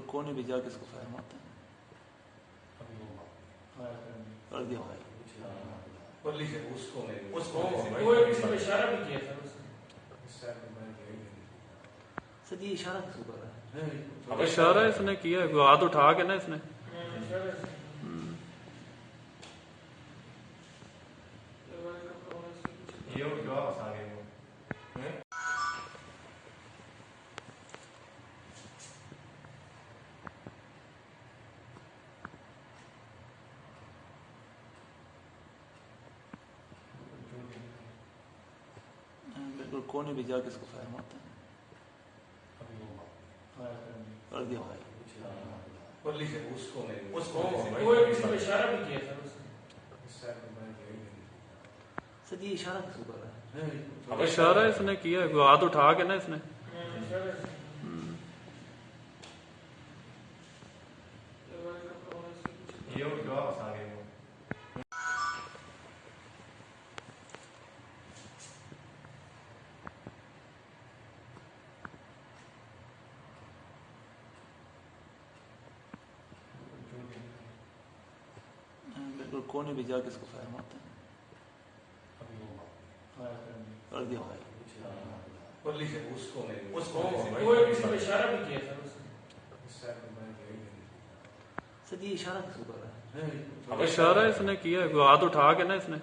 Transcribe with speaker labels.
Speaker 1: بالکل کونے بھی جا کے اس کو فائر مارتے ہیں اور دیا بھائی
Speaker 2: اشارہ بھی کیا تھا
Speaker 1: سر یہ اشارہ کس کو کر رہا ہے؟
Speaker 3: اشارہ اس نے کیا ہاتھ اٹھا کے نا اس نے
Speaker 1: بالکل کونے بھی جا کے اس کو فائر مارتے ہیں اور دیا بھائی
Speaker 2: اشارہ بھی کیا تھا
Speaker 1: سر یہ اشارہ کس کو کر رہا ہے؟
Speaker 3: اشارہ اس نے کیا ہاتھ اٹھا کے نا اس نے
Speaker 1: بالکل کونے بھی جا کے اس کو فائر مارتے ہیں اور دیا بھائی
Speaker 2: اشارہ بھی کیا تھا
Speaker 1: سر یہ اشارہ کس کو کر رہا ہے؟
Speaker 3: اشارہ اس نے کیا ہاتھ اٹھا کے نا اس نے